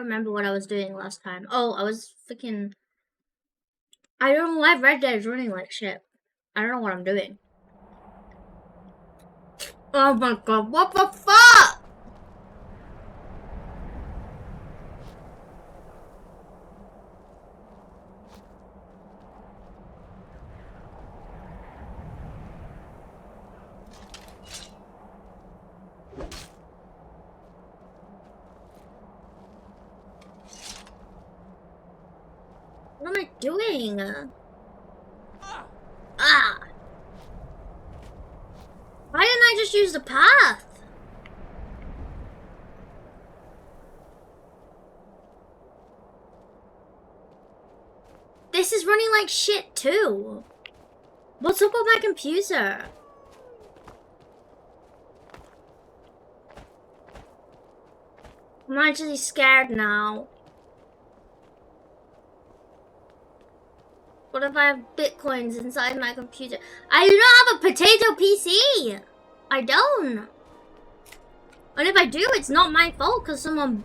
can't remember what I was doing last time. Oh, I was freaking... I don't know why Red Dead is running like shit. I don't know what I'm doing. Oh my god, what the fuck? What am I doing? Ah! Why didn't I just use the path? This is running like shit too. What's up with my computer? I'm actually scared now. What if I have bitcoins inside my computer? I do not have a potato PC! I don't. And if I do, it's not my fault because someone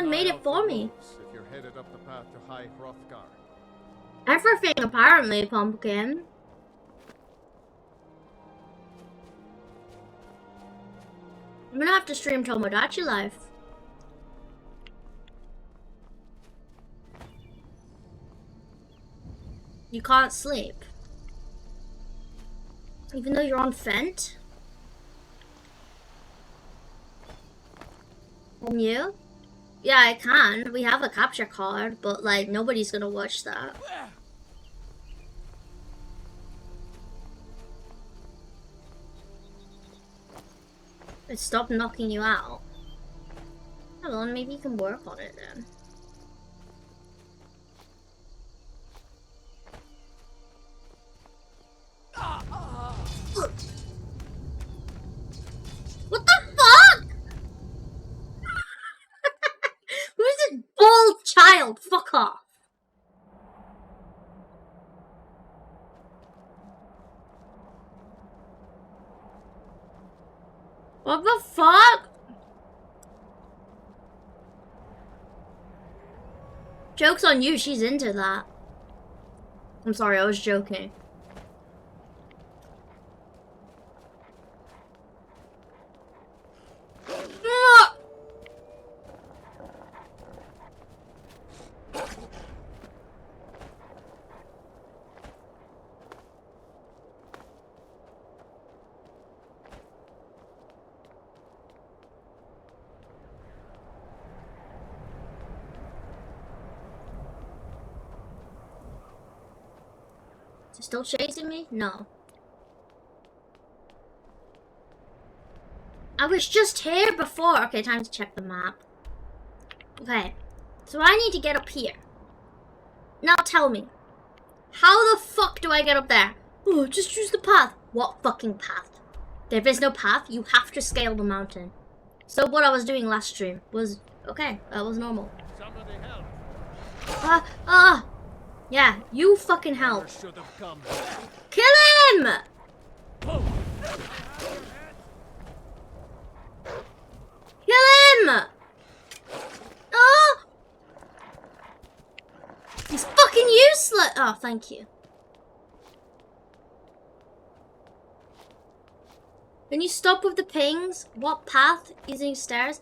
made it for me. If you're headed up the path to High Hrothgar. Everything apparently, Pumpkin. I'm gonna have to stream Tomodachi Life. You can't sleep. Even though you're on Fent? And you? Yeah, I can. We have a capture card, but like nobody's gonna watch that. It stopped knocking you out. Oh, well, maybe you can work on it then. What the fuck? Who's this bald child? Fuck off. What the fuck? Joke's on you, she's into that. I'm sorry, I was joking. Still chasing me? No. I was just here before. Okay, time to check the map. Okay, so I need to get up here. Now tell me, how the fuck do I get up there? Oh, just use the path. What fucking path? There is no path. You have to scale the mountain. So what I was doing last stream was okay. That was normal. Somebody help. Yeah, you fucking help. Kill him! Kill him! Oh! He's fucking useless! Oh, thank you. Can you stop with the pings? What path? Using stairs?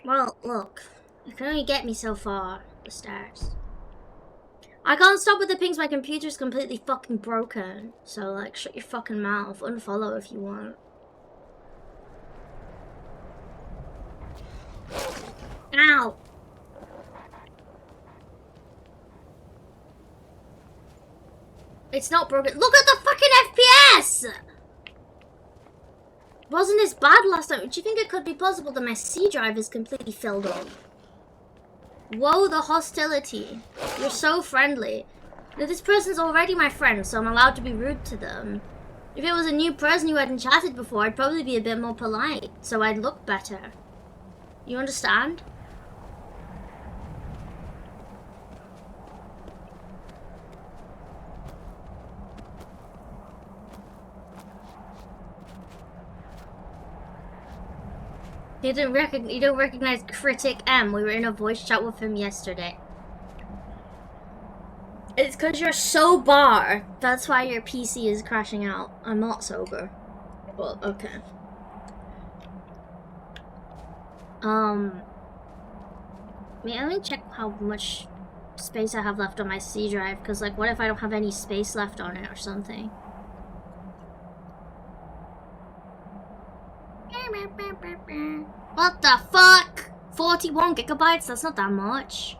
Well, look. You can only get me so far. The stairs. I can't stop with the pings, my computer's completely fucking broken. So, like, shut your fucking mouth. Unfollow if you want. Ow! It's not broken. Look at the fucking FPS! Wasn't this bad last time? Do you think it could be possible that my C drive is completely filled up? Whoa, the hostility. You're so friendly. Now, this person's already my friend, so I'm allowed to be rude to them. If it was a new person you hadn't chatted before, I'd probably be a bit more polite, so I'd look better. You understand? You don't recognize Critic M. We were in a voice chat with him yesterday. It's because you're sober. That's why your PC is crashing out. I'm not sober. Well, okay. Let me check how much space I have left on my C drive, because like, what if I don't have any space left on it or something? What the fuck? 41 gigabytes? That's not that much.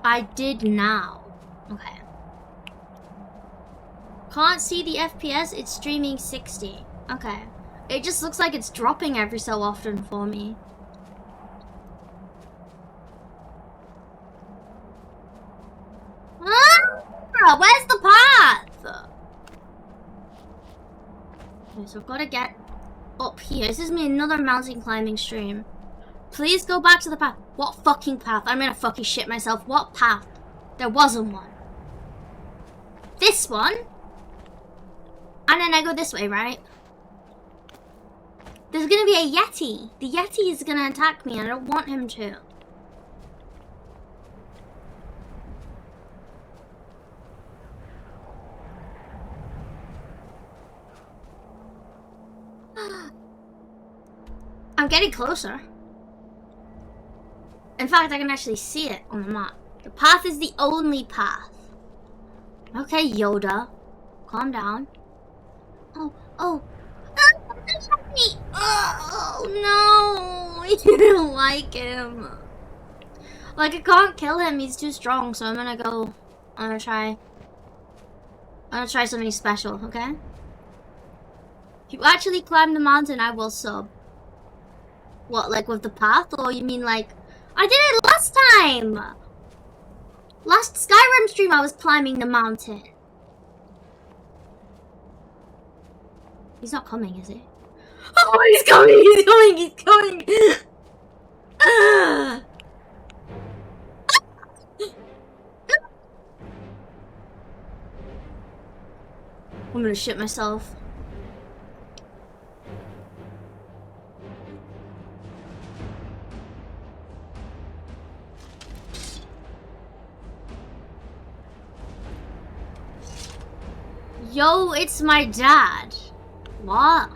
I did now. Okay. Can't see the FPS, it's streaming 60. Okay. It just looks like it's dropping every so often for me. Ah! Where's the path? Okay, so I've got to get up here. This is me another mountain climbing stream. Please go back to the path. What fucking path? I'm gonna fucking shit myself. What path? There wasn't one. This one? And then I go this way, right? There's gonna be a Yeti. The Yeti is gonna attack me and I don't want him to. I'm getting closer. In fact, I can actually see it on the map. The path is the only path. Okay, Yoda. Calm down. Oh. Oh, no. You don't like him. Like, I can't kill him. He's too strong, so I'm gonna try something special, okay? If you actually climb the mountain, I will sub. What, like with the path? Or you mean like... I did it last time! Last Skyrim stream I was climbing the mountain. He's not coming, is he? Oh, he's coming! He's coming! He's coming! I'm gonna shit myself. Yo, it's my dad. What?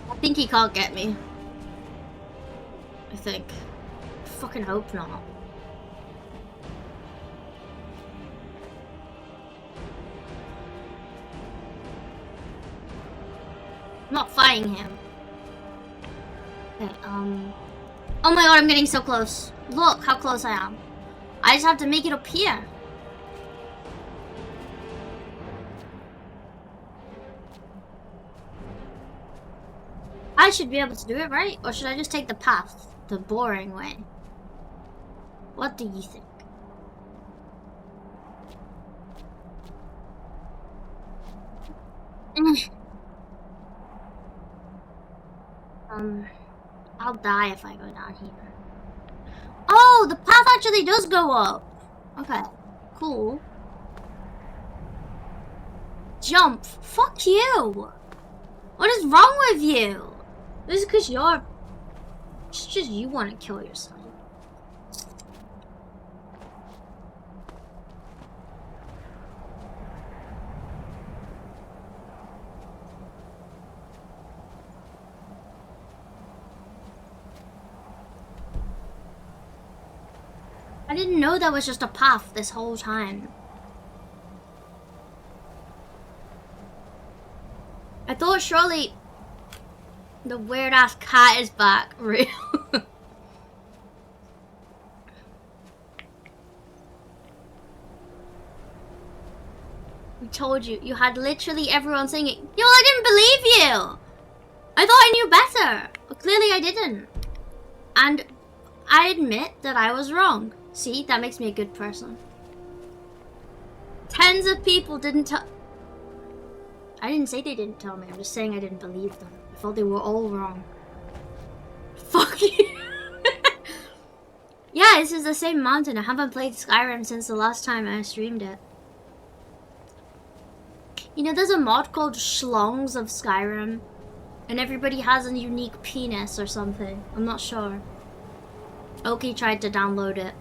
I think he can't get me. I think. I fucking hope not. I'm not fighting him. Okay, oh my god, I'm getting so close. Look how close I am. I just have to make it up here. I should be able to do it, right? Or should I just take the path, the boring way? What do you think? I'll die if I go down here. Oh, the path actually does go up. Okay, cool. Jump. Fuck you. What is wrong with you? This is because you're... It's just you want to kill yourself. I didn't know that was just a path this whole time. I thought surely the weird ass cat is back. Real. I told you. You had literally everyone singing. Yo, I didn't believe you. I thought I knew better. But clearly I didn't. And I admit that I was wrong. See, that makes me a good person. Tens of people didn't tell... I didn't say they didn't tell me. I'm just saying I didn't believe them. I thought they were all wrong. Fuck you. Yeah, this is the same mountain. I haven't played Skyrim since the last time I streamed it. You know, there's a mod called Schlongs of Skyrim. And everybody has a unique penis or something. I'm not sure. Oki tried to download it.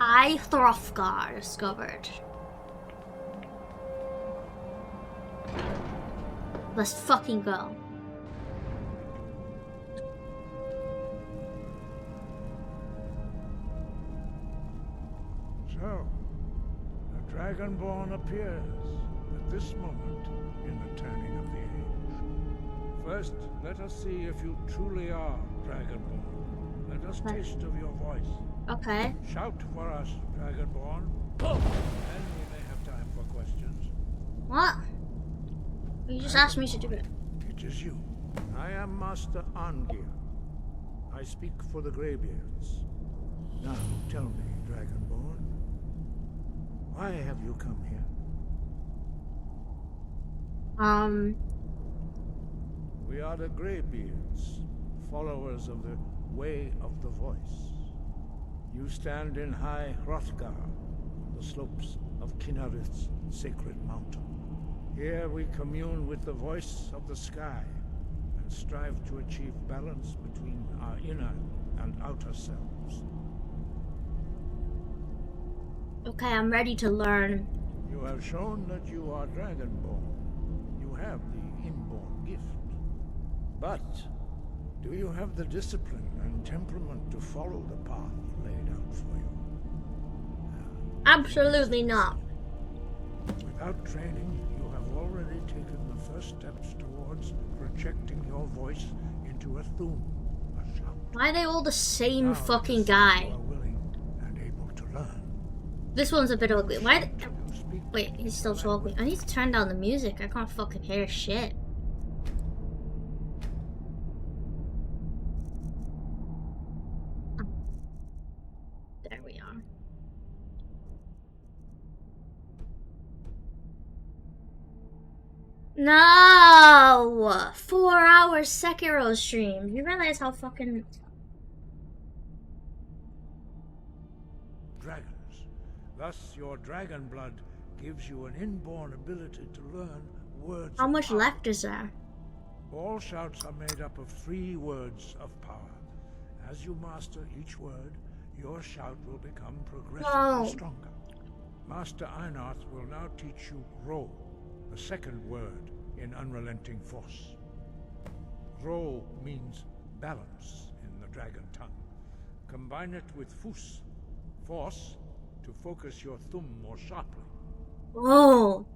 I Hrothgar discovered. Let's fucking go. So, the Dragonborn appears at this moment in the turning of the age. First, let us see if you truly are Dragonborn. Let us taste of your voice. Okay. Shout for us, Dragonborn. And we may have time for questions. What? You just asked me to do it. It is you. I am Master Angir. I speak for the Greybeards. Now, tell me, Dragonborn, why have you come here? We are the Greybeards, followers of the Way of the Voice. You stand in High Hrothgar, the slopes of Kinnarith's sacred mountain. Here we commune with the voice of the sky and strive to achieve balance between our inner and outer selves. Okay, I'm ready to learn. You have shown that you are Dragonborn. You have the inborn gift. But do you have the discipline and temperament to follow the path laid out for you? Absolutely not. Without training, you have already taken the first steps towards projecting your voice into a thum, a shout. Why are they all the same Now, fucking if guy? You are willing and able to learn. This one's a bit ugly. Why? You speak. Wait, he's still talking. I need to turn down the music. I can't fucking hear shit. There we are. No! 4 hours Sekiro stream. You realize how fucking... Dragons. Thus, your dragon blood gives you an inborn ability to learn words. How of much power. left is there? All shouts are made up of 3 words of power. As you master each word, your shout will become progressively stronger. Master Einarth will now teach you Ro, the second word in Unrelenting Force. Ro means balance in the dragon tongue. Combine it with Fus, force, to focus your thumb more sharply. Oh.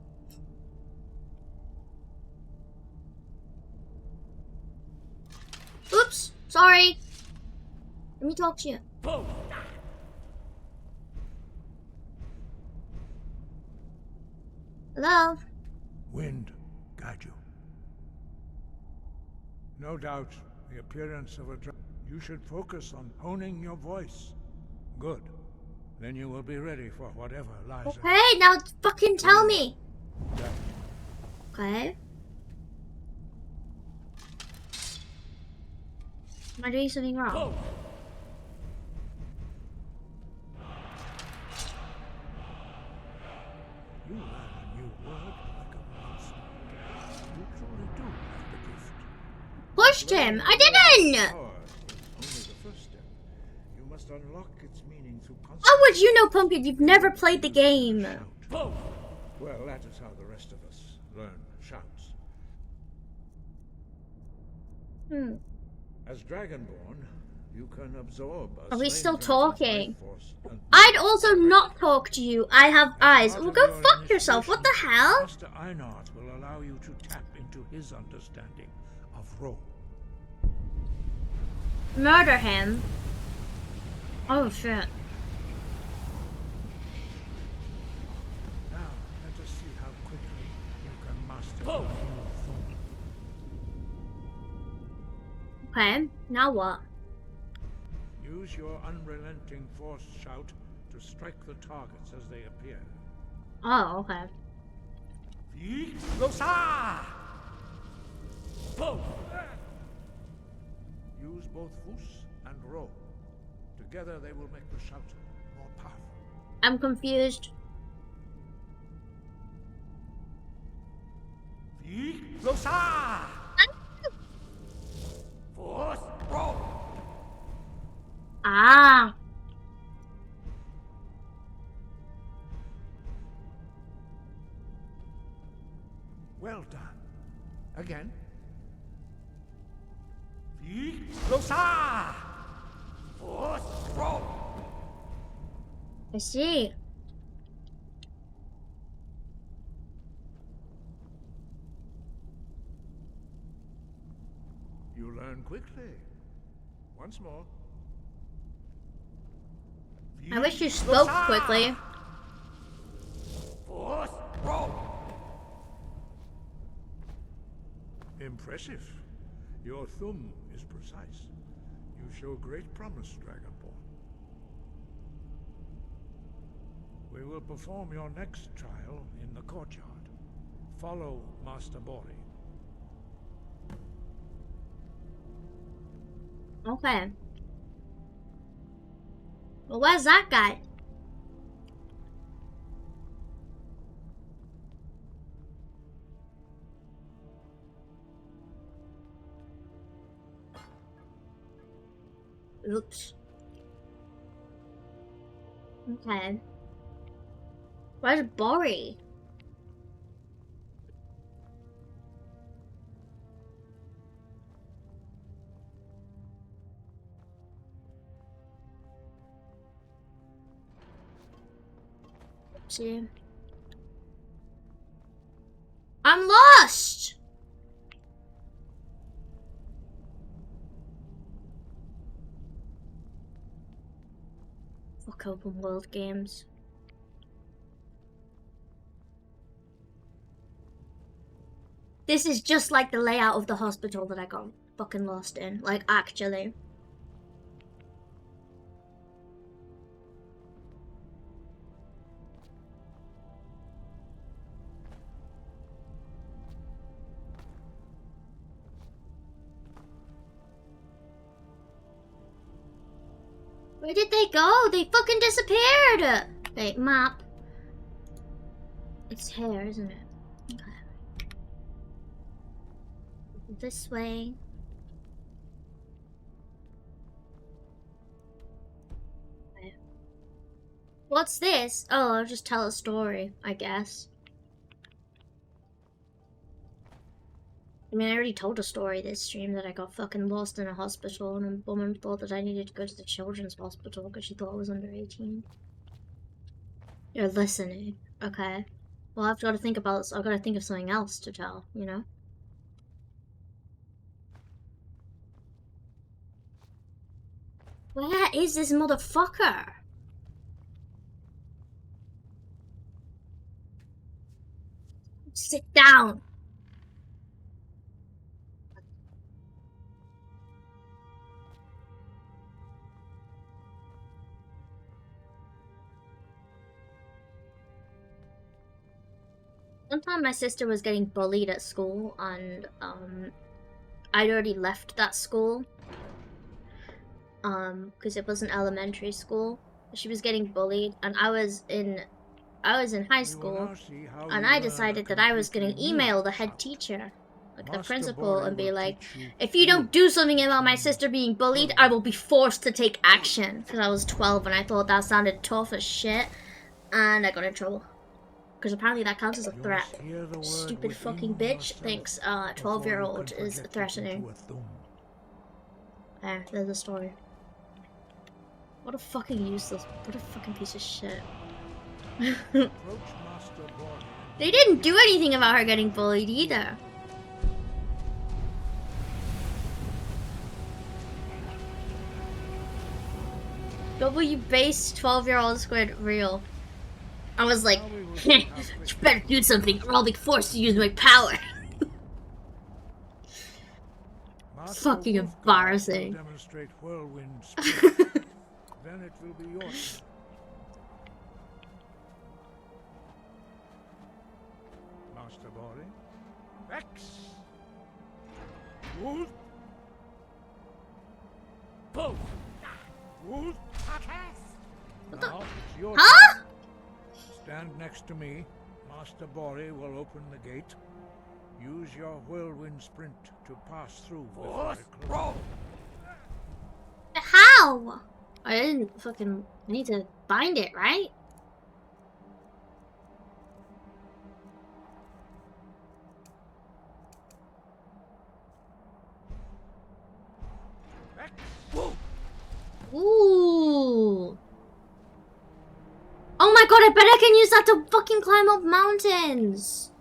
Oops, sorry. Let me talk to you. Hello? Wind guide you. No doubt, the appearance of a dragon. You should focus on honing your voice. Good. Then you will be ready for whatever lies ahead. Okay, now fucking tell me. Okay. Am I doing something wrong? You learn a new word like a monster. You truly do have the gift. Pushed him! I didn't! Power is only the first step. You must unlock its meaning through constant. How would you know, Pumpkin? You've never played the game. Shout. Well, that is how the rest of us learn shouts. As Dragonborn, you can absorb a Are we slain still dragon's talking? life force and- I'd also not talk to you. I have eyes. Well, go fuck yourself. What the hell? Master Einarth will allow you to tap into his understanding of Ro. Murder him. Oh shit. Now, let us see how quickly you can master the new thought. Okay, now what? Use your unrelenting force shout to strike the targets as they appear. Oh, okay. Both. Use both Fus and Ro. Together they will make the shout more powerful. I'm confused. Ah. Well done. Again. I see. You learn quickly. Once more. I wish you spoke quickly. Impressive. Your thumb is precise. You show great promise, Dragonborn. We will perform your next trial in the courtyard. Follow Master Bori. Okay. Well, where's that guy? Oops. Okay. Where's Bori? See. I'm lost! Fuck open world games. This is just like the layout of the hospital that I got fucking lost in. Like, actually. Where did they go? They fucking disappeared! Wait, map. It's here, isn't it? Okay. This way. Okay. What's this? Oh, I'll just tell a story, I guess. I mean, I already told a story this stream that I got fucking lost in a hospital and a woman thought that I needed to go to the children's hospital because she thought I was under 18. You're listening, okay? Well, I've got to think about this. I've got to think of something else to tell, you know? Where is this motherfucker? Sit down! One time my sister was getting bullied at school and I'd already left that school because it was an elementary school. She was getting bullied and I was in high school and I decided that I was going to email the head teacher, like the principal, and be like, if you don't do something about my sister being bullied, I will be forced to take action. Because I was 12 and I thought that sounded tough as shit and I got in trouble. Because apparently that counts as a threat. Stupid fucking bitch thinks a 12-year-old is threatening. There, there's a story. What a fucking useless, what a fucking piece of shit. They didn't do anything about her getting bullied either. W-based 12-year-old Squid real. I was like, you better do something or I'll be forced to use my power. Fucking embarrassing. Then it will be yours. Master Bori. Vex! Wood! Both! Wood! Now, it's your Huh? turn. Stand next to me. Master Bori will open the gate. Use your whirlwind sprint to pass through before it closes. How? I didn't fucking need to bind it, right? Ooh. Oh my god, I bet I can use that to fucking climb up mountains.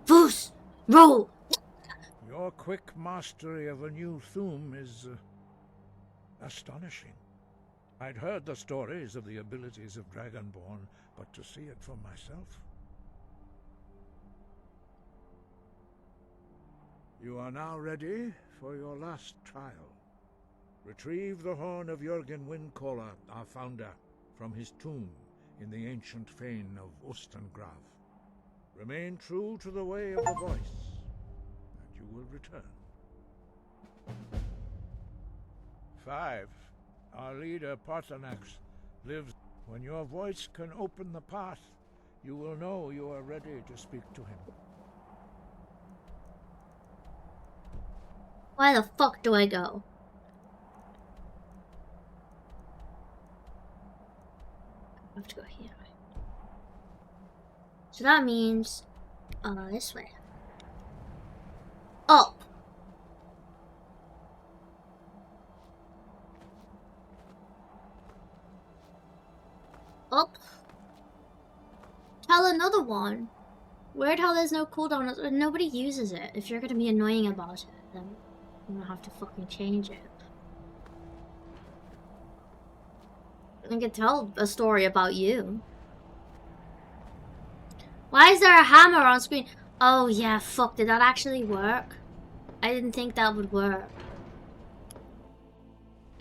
Foos, roll. Your quick mastery of a new Thum is astonishing. I'd heard the stories of the abilities of Dragonborn, but to see it for myself. You are now ready for your last trial. Retrieve the horn of Jürgen Windcaller, our founder, from his tomb in the ancient fane of Ostengrav. Remain true to the way of the voice, and you will return. 5. Our leader, Paarthurnax, lives. When your voice can open the path, you will know you are ready to speak to him. Why the fuck do I go? I have to go here. So that means, this way. Up. Up. Tell another one. Weird how there's no cooldown. Nobody uses it. If you're gonna be annoying about it, then I'm gonna have to fucking change it. I can tell a story about you. Why is there a hammer on screen? Oh yeah, fuck, did that actually work? I didn't think that would work.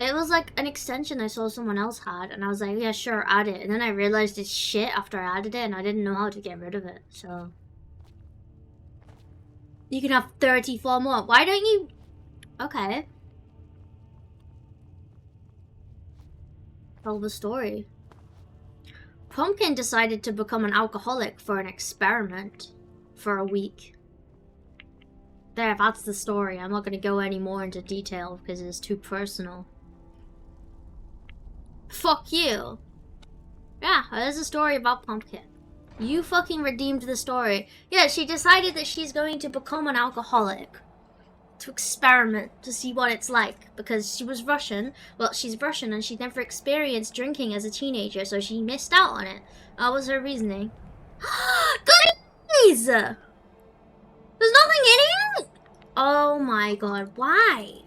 It was like an extension I saw someone else had, and I was like, yeah, sure, add it. And then I realized it's shit after I added it, and I didn't know how to get rid of it, so. You can have 34 more. Why don't you? Okay. Tell the story. Pumpkin decided to become an alcoholic for an experiment for a week. There, that's the story. I'm not going to go any more into detail because it's too personal. Fuck you. Yeah, there's a story about Pumpkin. You fucking redeemed the story. Yeah, she decided that she's going to become an alcoholic. To experiment, to see what it's like. Because she was Russian. Well, she's Russian and she never experienced drinking as a teenager, so she missed out on it. That was her reasoning. Goodies! There's nothing in it? Oh my god, why?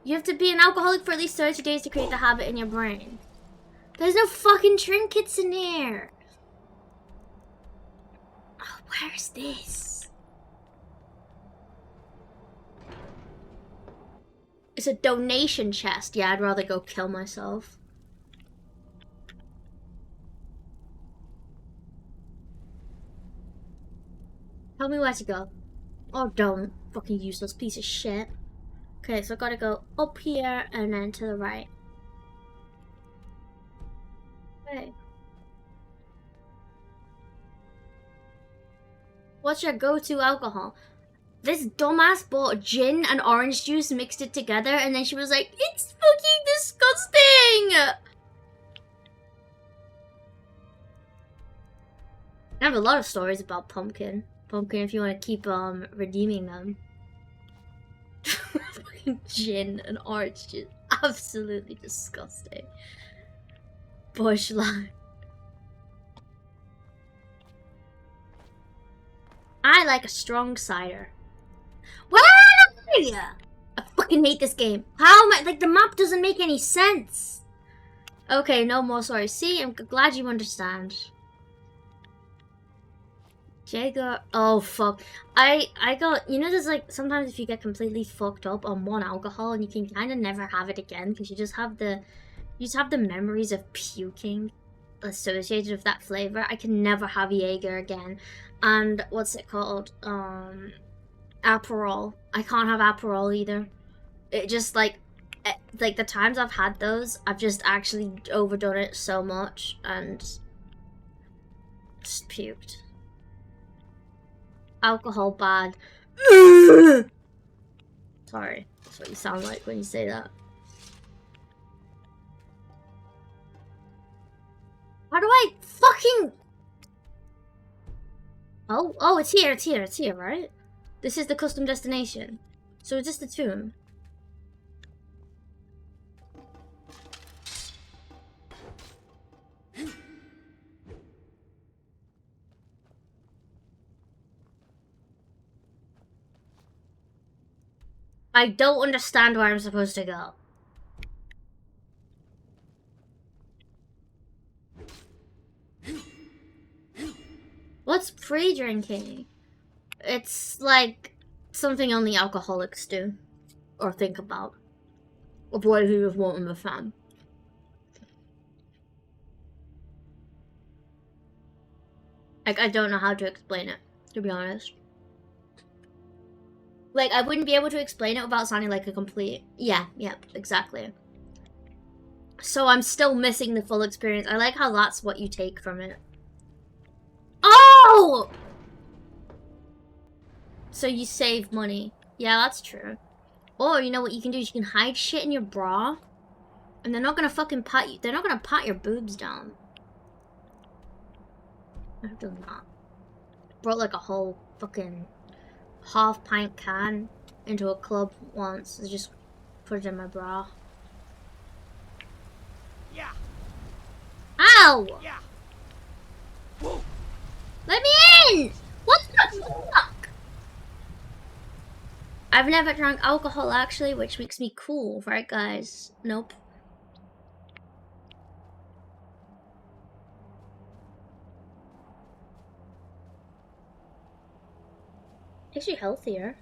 You have to be an alcoholic for at least 30 days to create the habit in your brain. There's no fucking trinkets in here. Oh, where's this? It's a donation chest. Yeah, I'd rather go kill myself. Tell me where to go. Oh, don't. Fucking useless piece of shit. Okay, so I gotta go up here and then to the right. Okay. What's your go-to alcohol? This dumbass bought gin and orange juice, mixed it together, and then she was like, it's fucking disgusting! I have a lot of stories about Pumpkin. Pumpkin, if you want to keep redeeming them. Gin and orange juice. Absolutely disgusting. Bushland. I like a strong cider. Where are you? I fucking hate this game. How am I? Like, the map doesn't make any sense. Okay, no more stories. See, I'm glad you understand. Jaeger. Oh fuck. I got, you know, there's like sometimes if you get completely fucked up on one alcohol and you can kind of never have it again because you You just have the memories of puking associated with that flavor. I can never have Jaeger again. And what's it called? Aperol. I can't have Aperol either. It just like the times I've had those, I've just actually overdone it so much and just puked. Alcohol bad. Sorry, that's what you sound like when you say that. How do I fucking... Oh, it's here, right? This is the custom destination. So is this the tomb? I don't understand where I'm supposed to go. What's pre-drinking? It's like something only alcoholics do or think about. A boy who was wanting a fan. Like, I don't know how to explain it, to be honest. Like, I wouldn't be able to explain it without sounding like a complete... Yeah, exactly. So I'm still missing the full experience. I like how that's what you take from it. Oh! So you save money. Yeah, that's true. Or, you know what you can do is you can hide shit in your bra. And they're not gonna fucking pat you. They're not gonna pat your boobs down. I've done that. Brought like a whole fucking... half-pint can into a club once. I just put it in my bra. Yeah. Ow! Yeah. Let me in! What the fuck? I've never drunk alcohol actually, which makes me cool, right guys? Nope. Makes you healthier.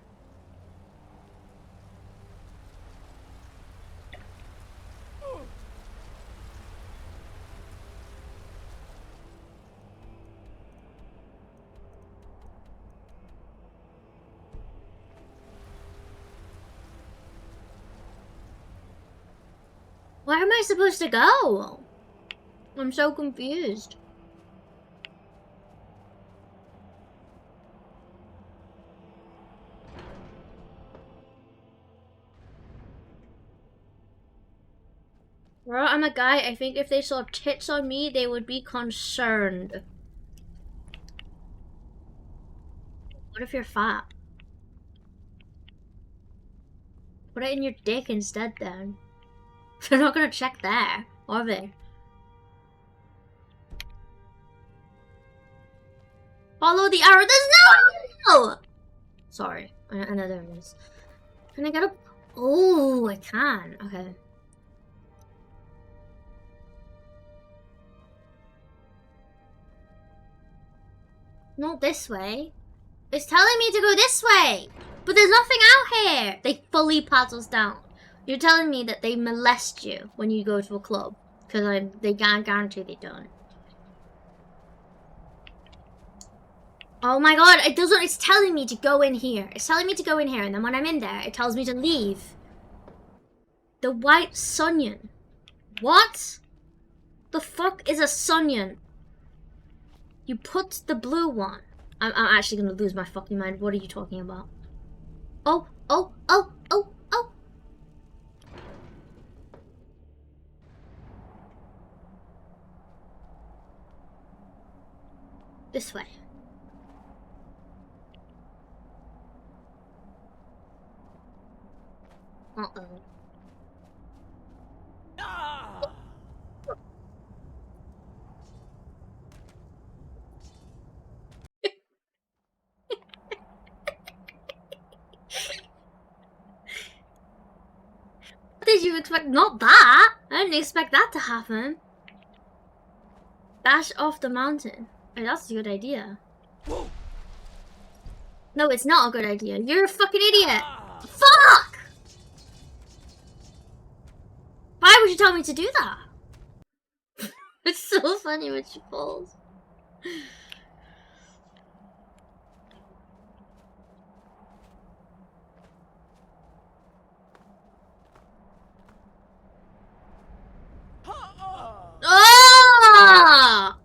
Where am I supposed to go? I'm so confused. Well, I'm a guy. I think if they saw tits on me, they would be concerned. What if you're fat? Put it in your dick instead then. They're not gonna check there, are they? Follow the arrow. There's no! Sorry, I know there it is. Can I get up? Oh, I can. Okay. Not this way. It's telling me to go this way. But there's nothing out here. They fully pat us down. You're telling me that they molest you when you go to a club. Because they can't guarantee they don't. Oh my god, it doesn't. It's telling me to go in here. It's telling me to go in here. And then when I'm in there, it tells me to leave. The white sunyon. What? The fuck is a sunyon? You put the blue one. I'm actually gonna lose my fucking mind. What are you talking about? Oh. This way. Uh-oh. Ah! What did you expect? Not that! I didn't expect that to happen. Dash off the mountain. Hey, that's a good idea. Whoa. No, it's not a good idea. You're a fucking idiot! Fuck! Why would you tell me to do that? It's so funny when she falls. Ah!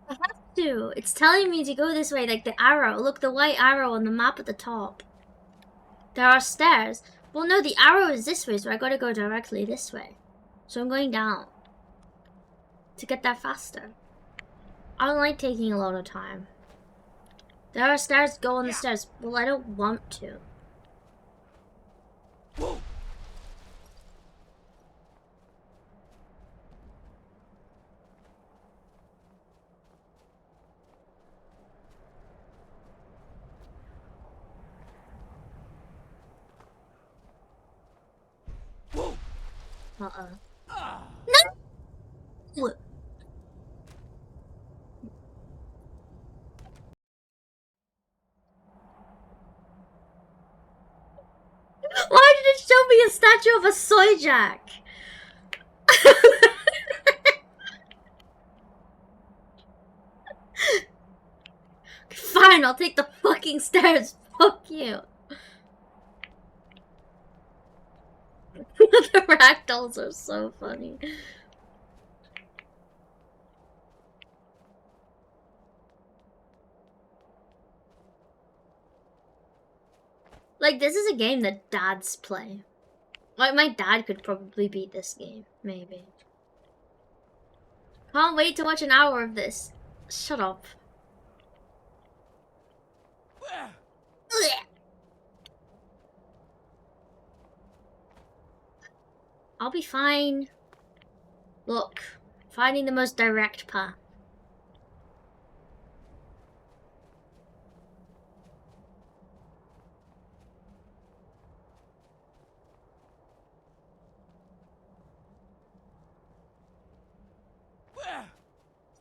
I have to. It's telling me to go this way, like the arrow. Look, the white arrow on the map at the top. There are stairs. Well, no, the arrow is this way, so I gotta go directly this way. So I'm going down. To get there faster. I don't like taking a lot of time. There are stairs, go on the stairs. Well, I don't want to. Whoa. Uh-oh. Ah. No! Why did it show me a statue of a soy jack? Fine, I'll take the fucking stairs. Fuck you. The ragdolls are so funny. Like, this is a game that dads play. Like, my dad could probably beat this game, maybe. Can't wait to watch an hour of this. Shut up. I'll be fine. Look, finding the most direct path.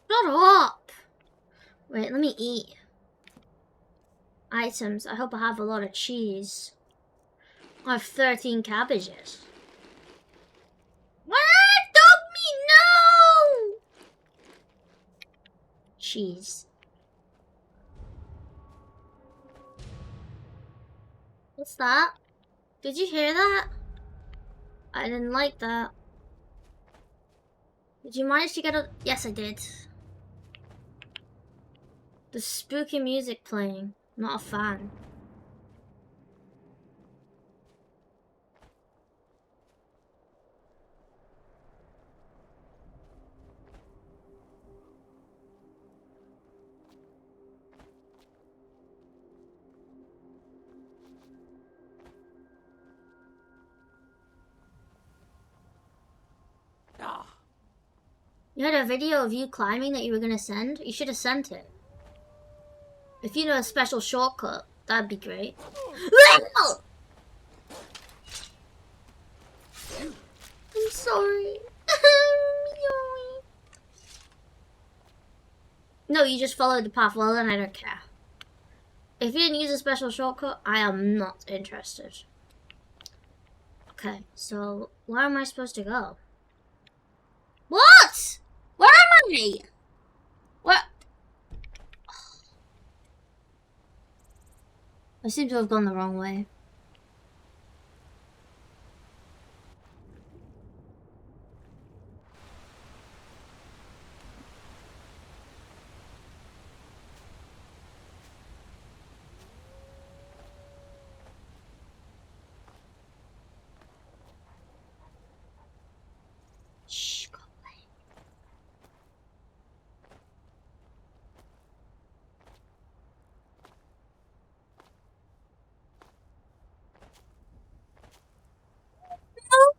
Shut up! Wait, let me eat. Items. I hope I have a lot of cheese. I have 13 cabbages. What? Dog me, no! Cheese. What's that? Did you hear that? I didn't like that. Did you manage to get a... Yes, I did. The spooky music playing. Not a fan. You had a video of you climbing that you were gonna send? You should have sent it. If you know a special shortcut, that'd be great. I'm sorry. No, you just followed the path. Well, then I don't care. If you didn't use a special shortcut, I am not interested. Okay, so where am I supposed to go? What? Where am I? What? I seem to have gone the wrong way. Shh, go away.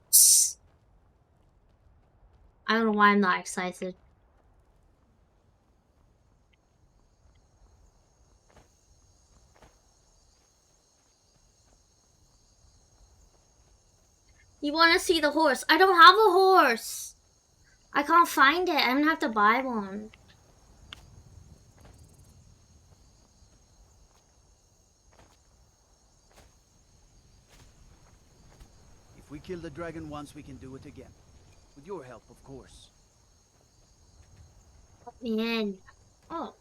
Oops. I don't know why I'm not excited. You want to see the horse? I don't have a horse. I can't find it. I'm gonna have to buy one. If we kill the dragon once, we can do it again. With your help, of course. Let me in. Oh.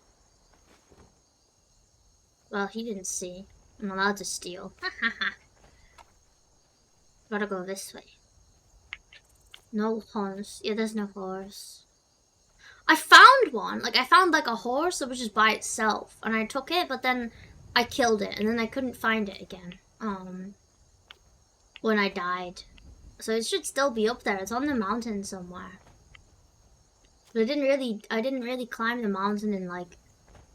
Well, he didn't see. I'm allowed to steal. Ha ha ha. Gotta go this way. No horse. Yeah, there's no horse. I found one. Like, I found like a horse that was just by itself. And I took it, but then I killed it. And then I couldn't find it again. When I died. So it should still be up there. It's on the mountain somewhere. But I didn't really climb the mountain in like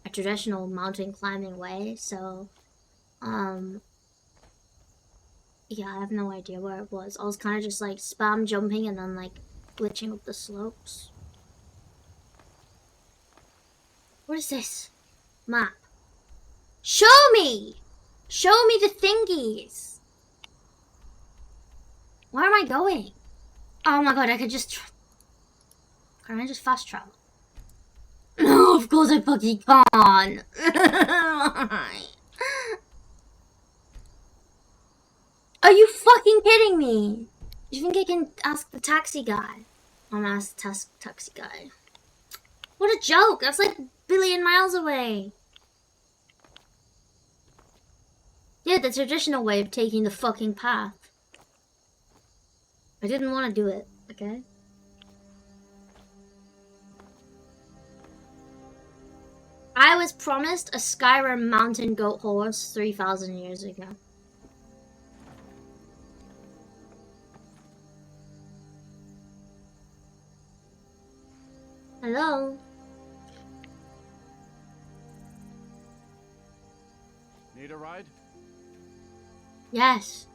a traditional mountain climbing way, so yeah, I have no idea where it was. I was kind of just like spam jumping and then like glitching up the slopes. What is this? Map. Show me! Show me the thingies! Where am I going? Oh my god, I could just... Can I just fast travel? No, of course I fucking can't. Are you fucking kidding me? Do you think I can ask the taxi guy? I'm gonna ask the taxi guy. What a joke! That's like a billion miles away. Yeah, the traditional way of taking the fucking path. I didn't want to do it, okay? I was promised a Skyrim mountain goat horse 3,000 years ago. Hello? Need a ride? Yes.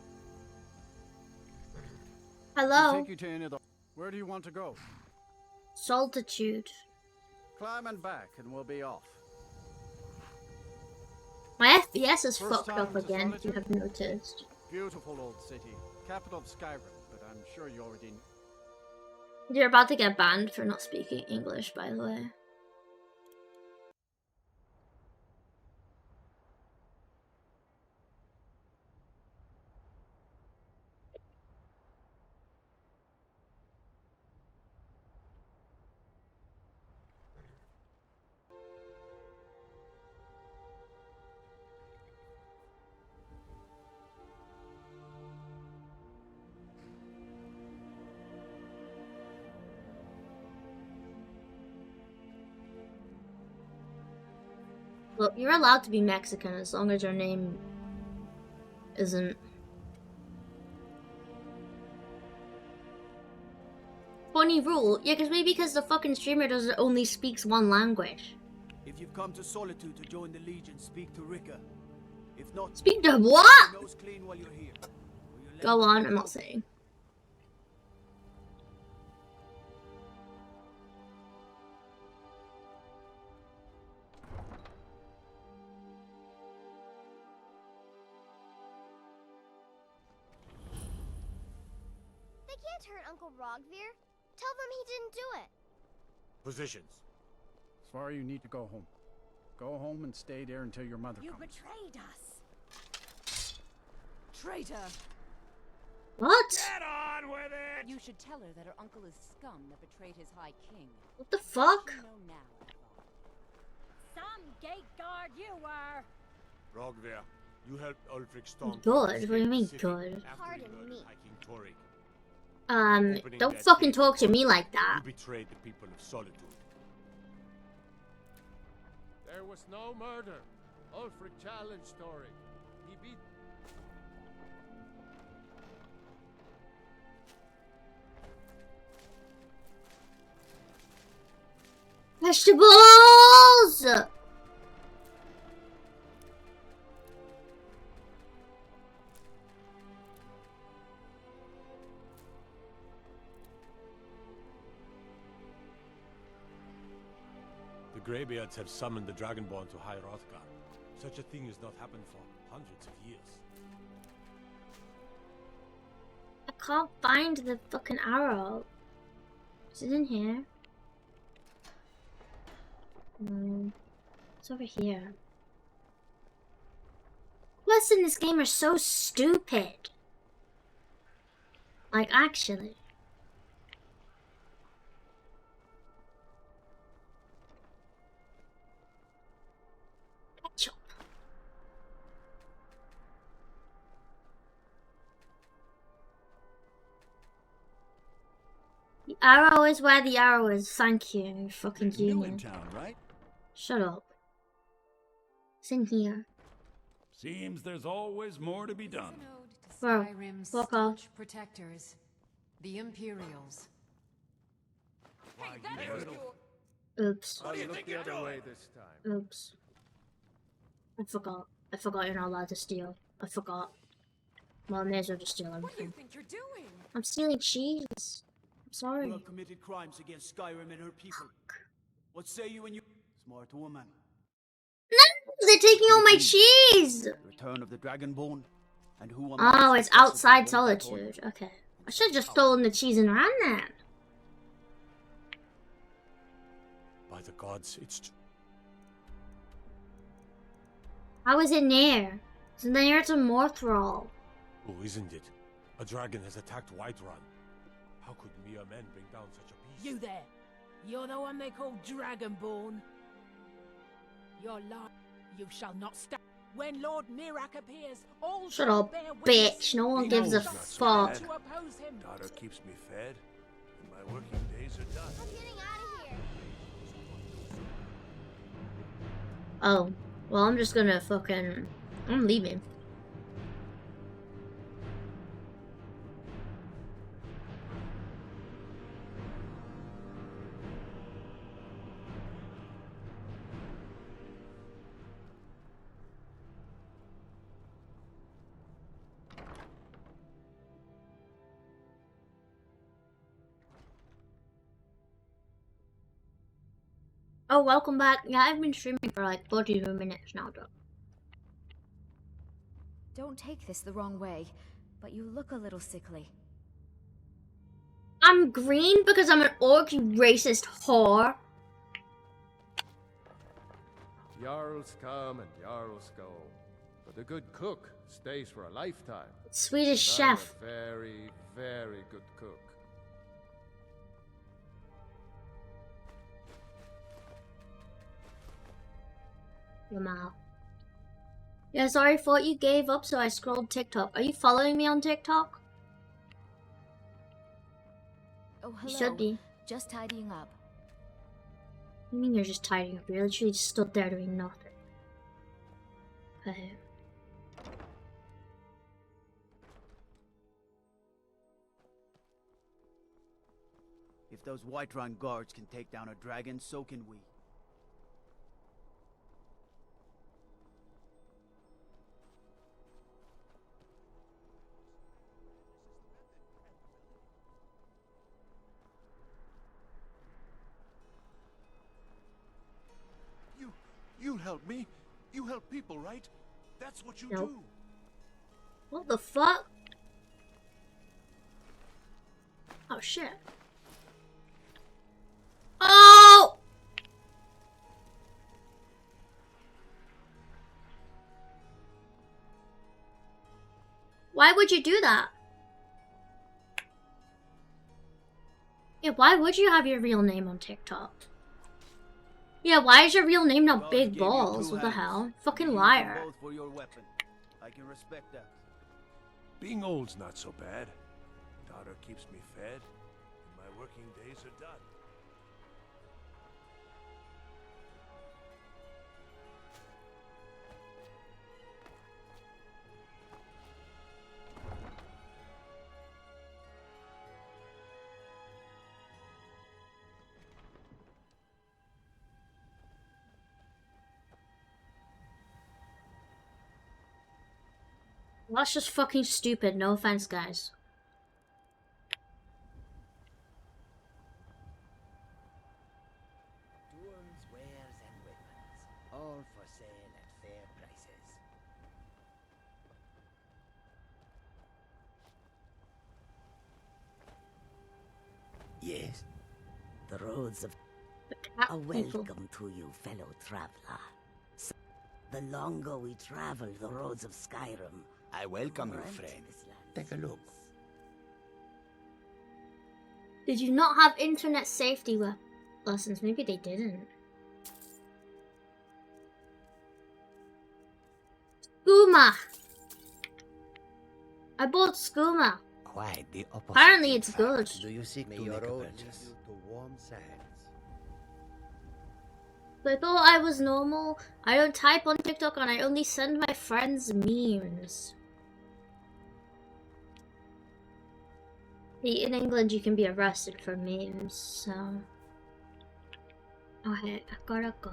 Hello? I'll take you to any of the... Where do you want to go? Solitude. Climb and back and we'll be off. My FPS is First fucked time up to again, if you Solitude? have noticed. Beautiful old city. Capital of Skyrim, but I'm sure you already know. You're about to get banned for not speaking English, by the way. Look, you're allowed to be Mexican as long as your name isn't... Funny rule. Yeah, because maybe because the fucking streamer only speaks one language. If you've come to Solitude to join the Legion, speak to Rika. If not, Speak to what? nose clean while you're here. Go on, I'm not saying. They can't hurt Uncle Rogvir. Tell them he didn't do it. Positions. Svar, you need to go home. Go home and stay there until your mother You comes. betrayed us. Traitor! What? Get on with it! You should tell her that her uncle is scum that betrayed his high king. What the fuck? You know now, Svar. Some gate guard you were! Rogvir, you helped Ulfric Storm. Good? What do you mean good? Pardon me. Don't fucking talk to me like that. You betrayed the people of Solitude. There was no murder. Ulfric challenged Thorin. He beat... Vegetables! The Greybeards have summoned the Dragonborn to High Hrothgar. Such a thing has not happened for hundreds of years. I can't find the fucking arrow. Is it in here? It's over here. Quests in this game are so stupid. Like, actually. Ketchup. The arrow is where the arrow is. Thank you, you fucking New in genius. town, right? Shut up. It's in here. Seems there's always more to be done. Bro, Skyrim's fuck off. staunch protectors, the Imperials. Oops. I'll look the other way this time. Oops. I forgot. I forgot you're not allowed to steal. I forgot. Well, I may as well just steal What do you everything. think you're doing? I'm stealing cheese. I'm sorry. You have committed crimes against Skyrim and her people. What say you when you... Smart woman. No! They're taking all my cheese! Return of the Dragonborn. And who am Oh, I it's to outside possibly want that Solitude. Okay. I should have just stolen the cheese and ran then. By the gods, it's How is it near? It's near to Morthrall. true, isn't it? A dragon has attacked Whiterun. How could mere men bring down such a beast? You there. You're the one they call Dragonborn. You're lying. You shall not stand. When Lord Mirak appears, all Shut shall up, bear witness. bitch. No one He gives a knows not so fuck. bad. To oppose him. Daughter keeps me fed, and my working days are done. I'm getting out of here. Oh. Well, I'm just gonna fucking... I'm leaving. Oh, welcome back. Yeah, I've been streaming for like 42 minutes now, though. Don't take this the wrong way, but you look a little sickly. I'm green because I'm an orc, you racist whore. Jarls come and Jarls go, but a good cook stays for a lifetime. Swedish And I'm chef. a very, very good cook. Your mouth. Yeah, sorry, I thought you gave up, so I scrolled TikTok. Are you following me on TikTok? Oh, hello. You should be. Just tidying up. What do you mean you're just tidying up? You literally just stood there doing nothing. Okay. If those Whiterun guards can take down a dragon, so can we. You help me. You help people, right? That's what you Nope. do. What the fuck? Oh shit. Oh! Why would you do that? Yeah, why would you have your real name on TikTok? Yeah, why is your real name not God Big gave you Balls? two What the hands. hell? Fucking You use them liar. both for your weapon. I can respect that. Being old's not so bad. Daughter keeps me fed, and my working days are done. That's just fucking stupid. No offense, guys. Tools, wares, and weapons, all for sale at fair prices. Yes, the roads of Cat a people. welcome to you, fellow traveler. The longer we travel the roads of Skyrim, I welcome you, friend. Take a look. Did you not have internet safety lessons? Maybe they didn't. Skooma! I bought skooma. Quite the opposite. Apparently it's good. Do you seek to make a purchase? To warm sands. So I thought I was normal. I don't type on TikTok and I only send my friends memes. See, in England you can be arrested for memes, so... Okay, I gotta go.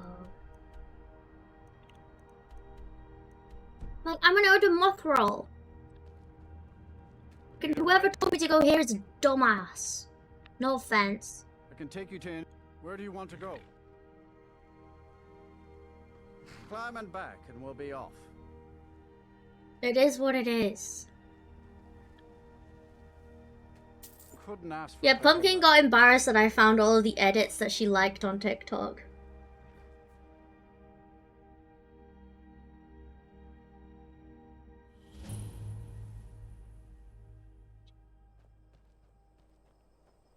Like, I'm gonna go to Mothroll. And whoever told me to go here is a dumbass. No offense. I can take you to... Where do you want to go? Climb and back and we'll be off. It is what it is. Couldn't ask for Yeah, Pumpkin got embarrassed that I found all of the edits that she liked on TikTok.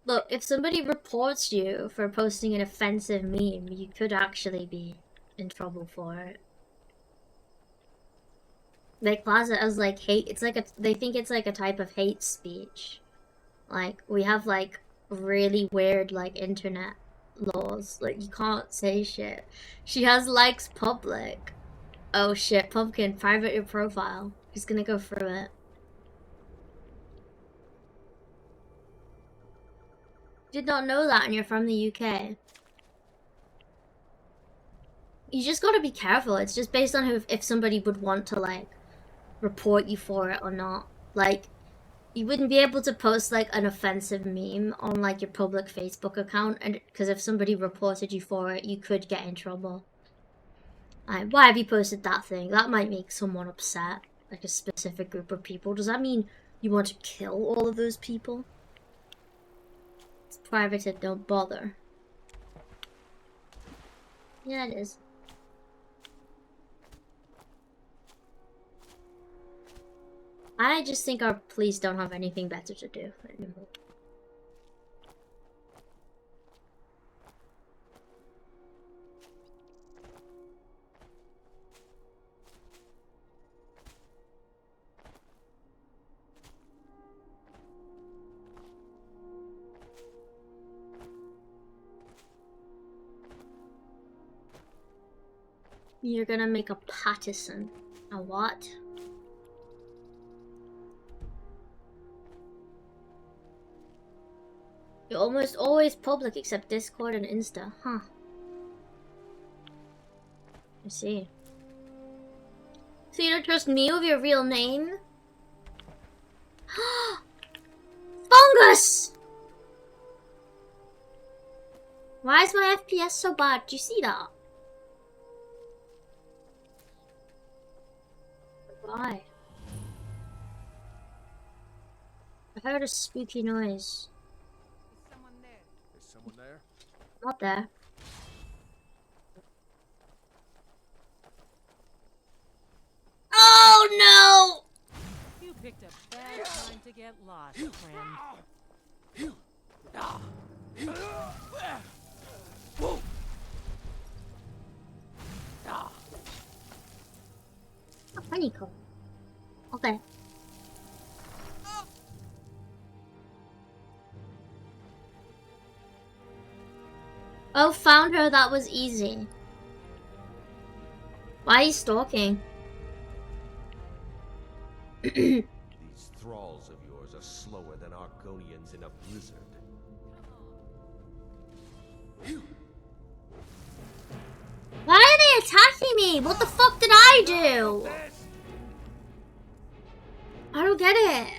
Look, if somebody reports you for posting an offensive meme, you could actually be in trouble for it. They class it as like hate. It's like they think it's like a type of hate speech. Like, we have like really weird like internet laws. Like, you can't say shit. She has likes public. Oh shit, Pumpkin, private your profile. He's gonna go through it. Did not know that and you're from the UK. You just gotta be careful. It's just based on who, if somebody would want to like report you for it or not. Like, you wouldn't be able to post like an offensive meme on like your public Facebook account, and because if somebody reported you for it, you could get in trouble. Like, why have you posted that thing? That might make someone upset, like a specific group of people. Does that mean you want to kill all of those people? It's privated, don't bother. Yeah, it is. I just think our police don't have anything better to do anymore. You're gonna make a Pattison. A what? You're almost always public except Discord and Insta, huh? I see. So you don't trust me with your real name? Fungus! Why is my FPS so bad? Do you see that? Why? I heard a spooky noise. Is someone there? Not there. Oh no! You picked a bad time to get lost, friend. A honeycomb. Okay. Oh, found her. That was easy. Why are you stalking? These thralls of yours are slower than Argonians in a blizzard. Why are they attacking me? What the fuck did I do? I don't get it.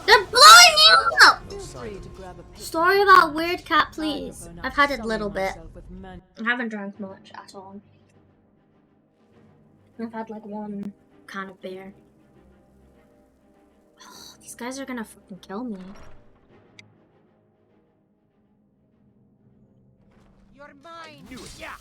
They're blowing me up! Story about weird cat, please. I've had it a little bit. I haven't drank much at all. I've had like one can of beer. These guys are gonna fucking kill me. You're mine. Knew it. Yeah.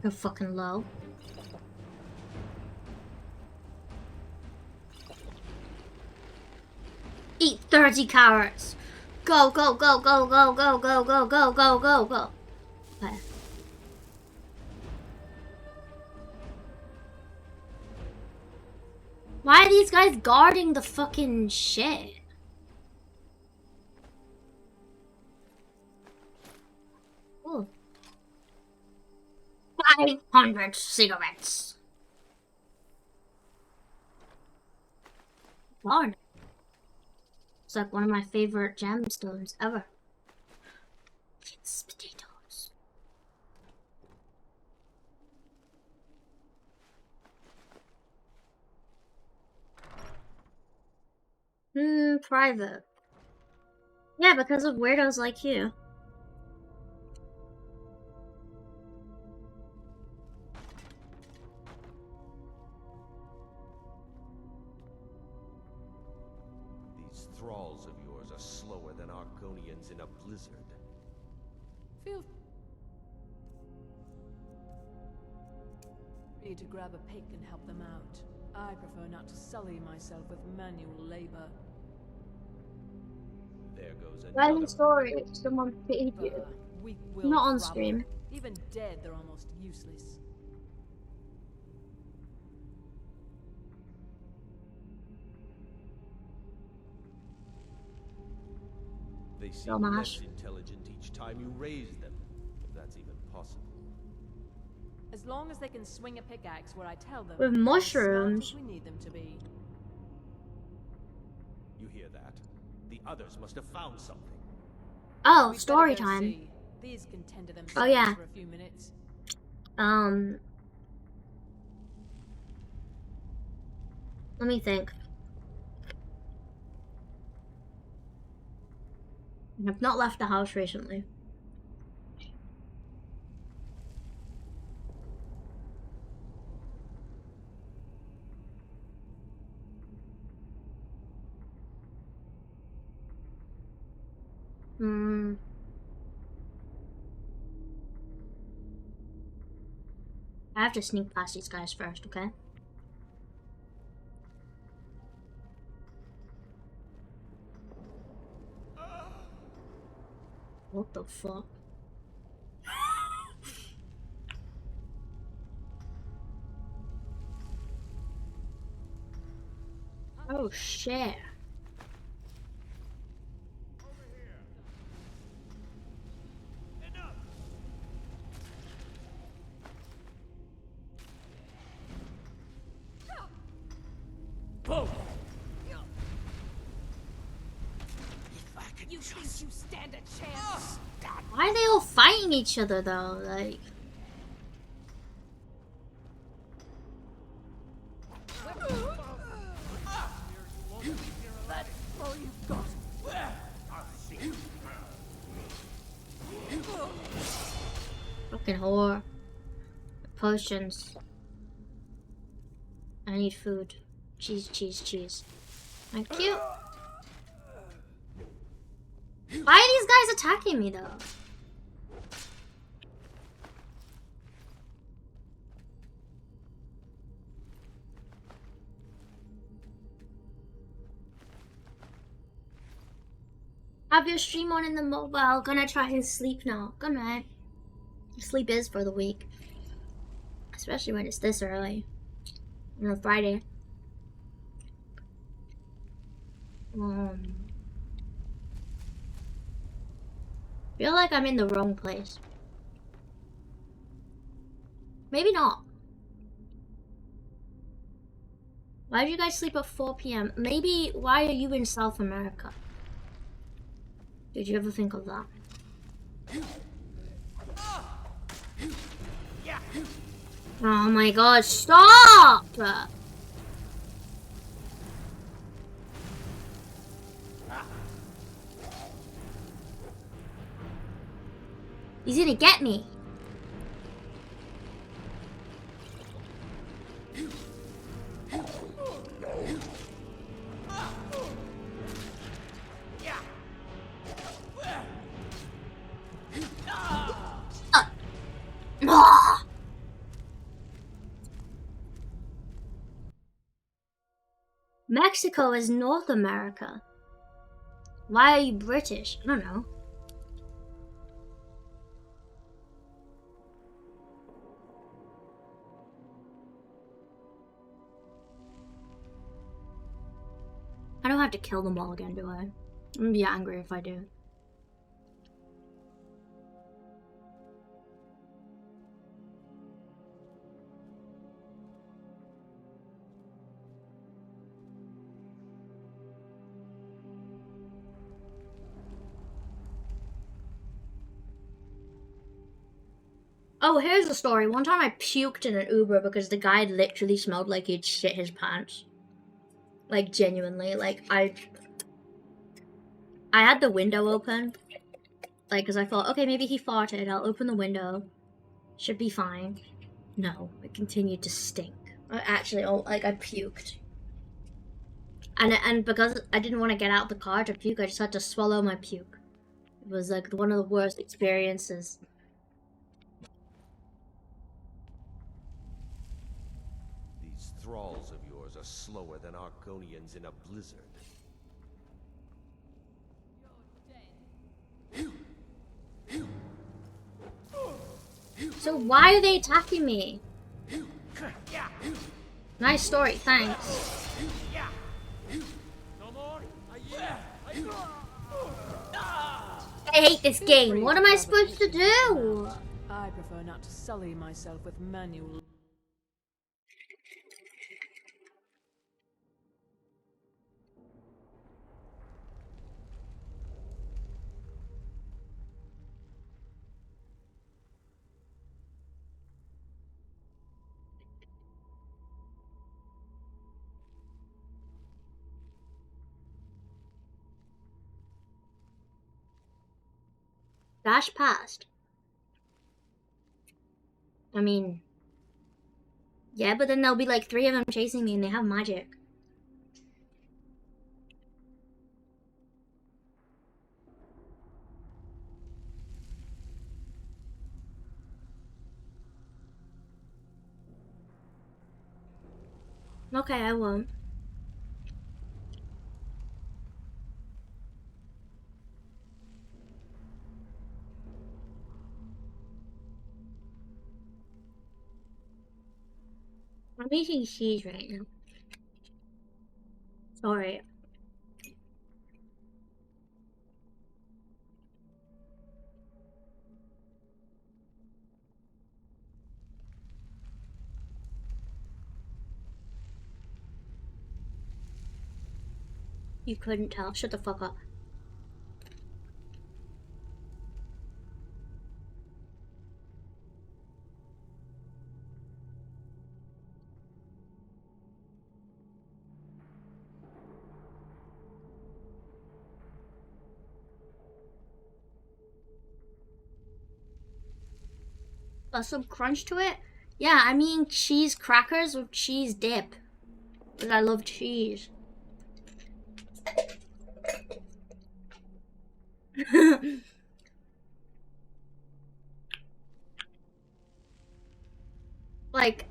You're fucking low. Eat 30 carrots. Go, go, go, go, go, go, go, go, go, go, go, go. Okay. Why are these guys guarding the fucking shit? Ooh. 500 cigarettes. Darn. It's like one of my favorite gemstones ever. It's potatoes. Private. Yeah, because of weirdos like you. These thralls of yours are slower than Argonians in a blizzard. Feel free to grab a pick and help them out. I prefer not to sully myself with manual labor. There goes another. Writing story, someone paid you. Not on stream. Even dead, they're almost useless. They seem less intelligent each time you raise them, if that's even possible. As long as they can swing a pickaxe where I tell them. With mushrooms. We need them to be. You hear that? The others must have found something. Oh, story time. These can tend to themselves Oh yeah. for a few minutes. Let me think. I've not left the house recently. I have to sneak past these guys first, okay? What the fuck? Oh shit. You think you stand a chance? Why are they all fighting each other though? Like. That's all you've got. Fucking whore. Potions. I need food. Cheese, cheese, cheese. Thank you. Why are these guys attacking me though? Have your stream on in the mobile. Gonna try and sleep now. Good night. Sleep is for the week. Especially when it's this early. On a Friday. Feel like I'm in the wrong place. Maybe not. Why do you guys sleep at 4 p.m.? Maybe why are you in South America? Did you ever think of that? Oh my god, stop! He's gonna get me. Mexico is North America. Why are you British? I don't know. I don't have to kill them all again, do I? I'm gonna be angry if I do. Oh, here's the story. One time I puked in an Uber because the guy literally smelled like he'd shit his pants. Like, genuinely. Like, I had the window open. Like, because I thought, okay, maybe he farted. I'll open the window. Should be fine. No, it continued to stink. Actually, like, I puked. And because I didn't want to get out of the car to puke, I just had to swallow my puke. It was, like, one of the worst experiences. Thralls of yours are slower than Arconians in a blizzard. So why are they attacking me? Nice story, thanks. I hate this game. What am I supposed to do? I prefer not to sully myself with manual. Dash past. I mean, yeah, but then there'll be like 3 of them chasing me and they have magic. Okay, I won't. I'm eating cheese right now. Sorry. You couldn't tell. Shut the fuck up. Some crunch to it? Yeah, I mean cheese crackers with cheese dip. Because I love cheese. Like,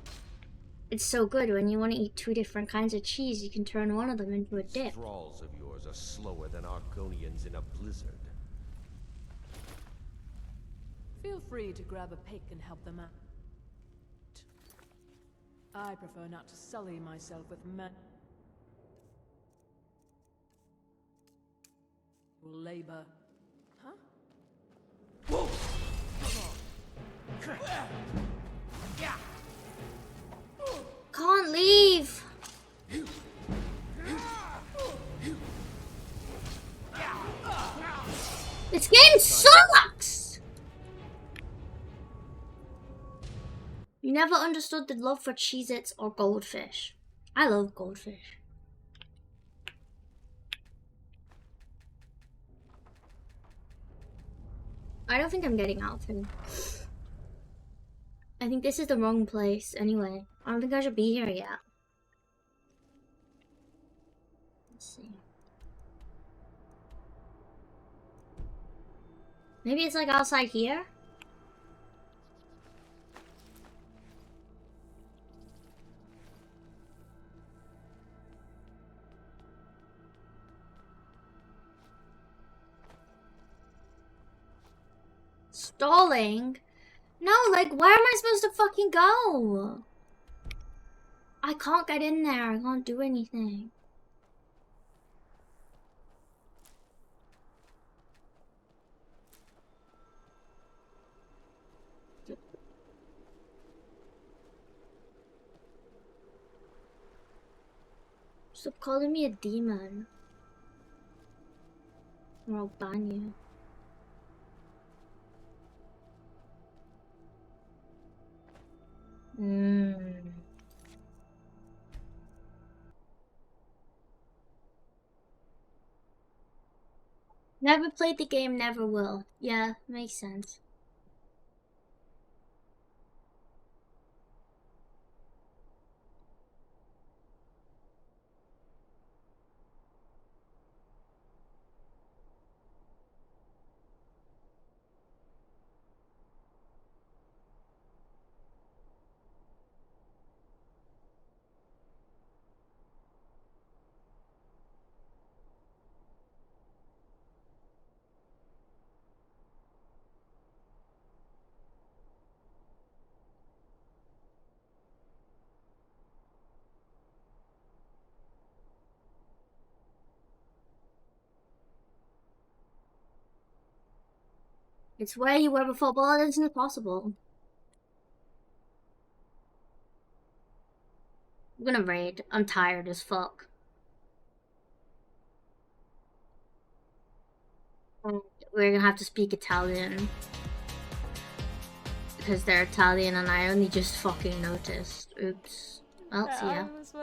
it's so good when you want to eat 2 different kinds of cheese, you can turn one of them into a dip. Thralls of yours are slower than Arconians in a blizzard. Feel free to grab a pick and help them out. I prefer not to sully myself with labor. Huh? Whoa! Can't leave. This game sucks. You never understood the love for Cheez-Its or goldfish. I love goldfish. I don't think I'm getting out through. I think this is the wrong place anyway. I don't think I should be here yet. Let's see. Maybe it's like outside here? Stalling? No, like, where am I supposed to fucking go? I can't get in there. I can't do anything. Stop calling me a demon. Or I'll ban you. Never played the game, never will. Yeah, makes sense. It's where you were before, but that isn't possible. I'm gonna raid. I'm tired as fuck. We're gonna have to speak Italian. Because they're Italian and I only just fucking noticed. Oops. Well, see ya.